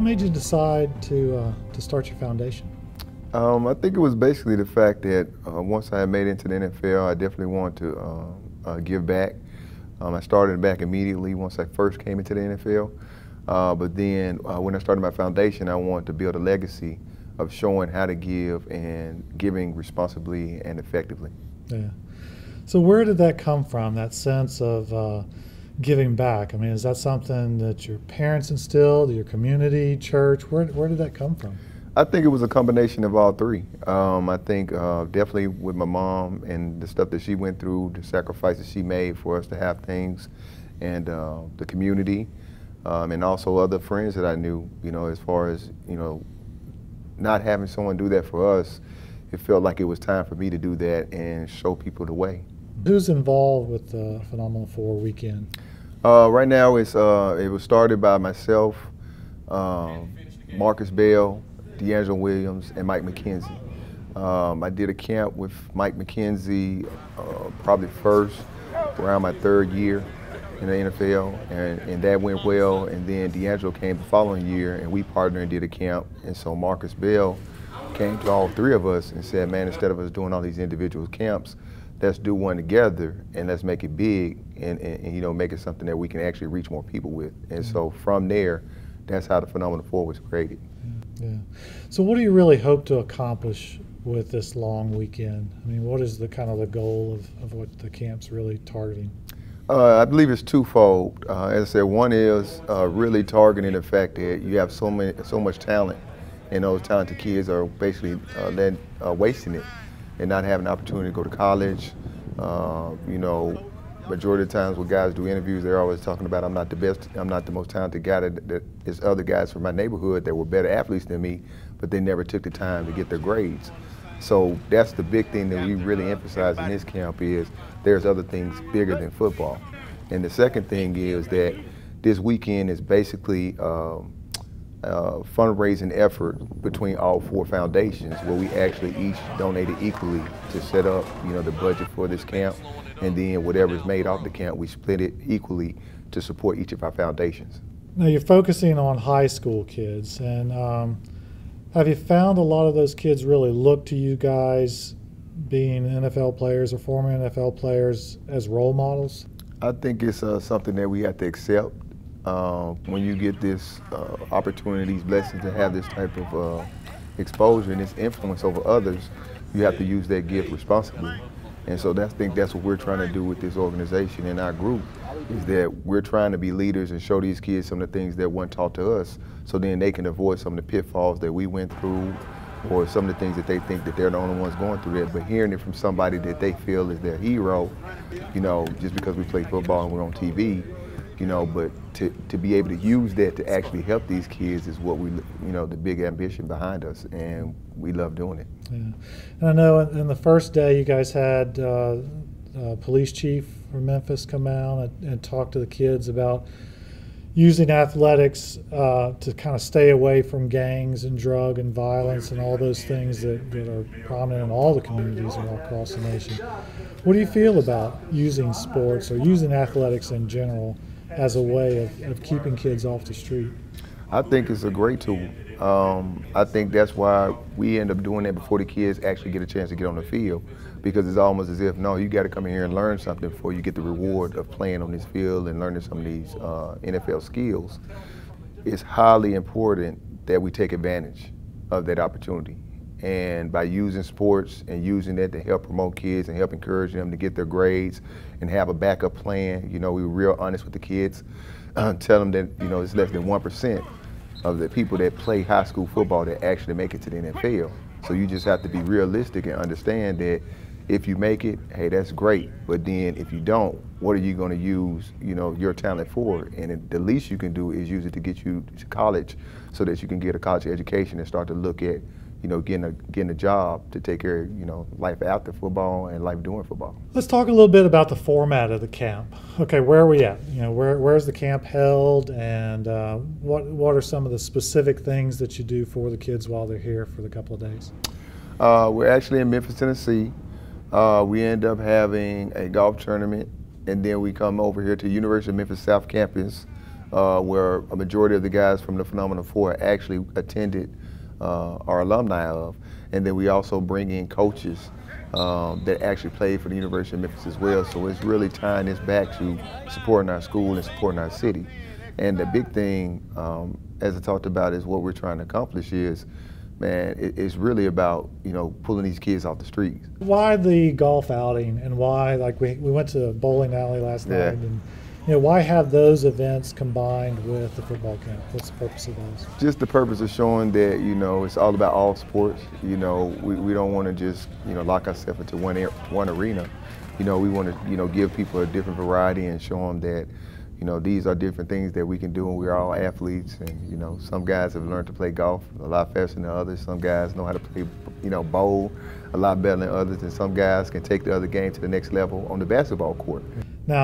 made you decide to start your foundation? I think it was basically the fact that once I had made it into the NFL, I definitely wanted to give back. I started back immediately once I first came into the NFL. But then when I started my foundation, I wanted to build a legacy of showing how to give and giving responsibly and effectively. Yeah. So where did that come from, that sense of giving back? I mean, is that something that your parents instilled, your community, church? Where did that come from? I think it was a combination of all three. I think definitely with my mom and the stuff that she went through, the sacrifices she made for us to have things, and the community, and also other friends that I knew, as far as, not having someone do that for us, it felt like it was time for me to do that and show people the way. Who's involved with the Phenomenal Four weekend? Right now, it was started by myself, Marcus Bell, DeAngelo Williams, and Mike McKenzie. I did a camp with Mike McKenzie probably first around my third year in the NFL, and that went well. And then DeAngelo came the following year, and we partnered and did a camp. And so Marcus Bell came to all three of us and said, man, instead of us doing all these individual camps, let's do one together and let's make it big and make it something that we can actually reach more people with. And so from there, that's how the Phenomenal Four was created. Yeah. So what do you really hope to accomplish with this long weekend? I mean, what is the kind of the goal of what the camp's really targeting? I believe it's twofold. As I said, one is really targeting the fact that you have so much talent, and those talented kids are basically wasting it and not having the opportunity to go to college. Majority of the times when guys do interviews, they're always talking about, I'm not the best, I'm not the most talented guy. There's other guys from my neighborhood that were better athletes than me, but they never took the time to get their grades. So that's the big thing that we really emphasize in this camp is there's other things bigger than football. And the second thing is that this weekend is basically a fundraising effort between all four foundations where we actually each donated equally to set up, the budget for this camp. And then whatever is made off the camp, we split it equally to support each of our foundations. Now you're focusing on high school kids, and have you found a lot of those kids really look to you guys being NFL players or former NFL players as role models? I think it's something that we have to accept. When you get this opportunity, these blessings to have this type of exposure and this influence over others, you have to use that gift responsibly. And so I think that's what we're trying to do with this organization and our group, is that we're trying to be leaders and show these kids some of the things that weren't taught to us, so then they can avoid some of the pitfalls that we went through or some of the things that they think that they're the only ones going through that. But hearing it from somebody that they feel is their hero, just because we play football and we're on TV, but to be able to use that to actually help these kids is what we, the big ambition behind us, and we love doing it. Yeah. And I know in the first day you guys had police chief from Memphis come out and talk to the kids about using athletics to kind of stay away from gangs and drug and violence and all those things that are prominent in all the communities all across the nation. What do you feel about using sports or using athletics in general as a way of keeping kids off the street? I think it's a great tool. I think that's why we end up doing that before the kids actually get a chance to get on the field, because it's almost as if, no, you got to come in here and learn something before you get the reward of playing on this field and learning some of these NFL skills. It's highly important that we take advantage of that opportunity. And by using sports and using that to help promote kids and help encourage them to get their grades and have a backup plan, we were real honest with the kids, tell them that, it's less than 1% of the people that play high school football that actually make it to the NFL. So you just have to be realistic and understand that if you make it, hey, that's great. But then if you don't, what are you going to use, your talent for? And the least you can do is use it to get you to college so that you can get a college education and start to look at, getting a job to take care of, life after football and life doing football. Let's talk a little bit about the format of the camp. Okay, where are we at? Where's the camp held, and what are some of the specific things that you do for the kids while they're here for the couple of days? We're actually in Memphis, Tennessee. We end up having a golf tournament, and then we come over here to University of Memphis South Campus where a majority of the guys from the Phenomenal Four actually attended, are alumni of. And then we also bring in coaches that actually played for the University of Memphis as well. So it's really tying this back to supporting our school and supporting our city. And the big thing, as I talked about, is what we're trying to accomplish is, man, it's really about, pulling these kids off the streets. Why the golf outing, and why, like, we went to a bowling alley last night, and why have those events combined with the football camp? What's the purpose of those? Just the purpose of showing that, it's all about all sports. We don't want to just, lock ourselves into one arena. We want to, give people a different variety and show them that, these are different things that we can do, and we're all athletes. And, some guys have learned to play golf a lot faster than others. Some guys know how to play, bowl a lot better than others. And some guys can take the other game to the next level on the basketball court. Now,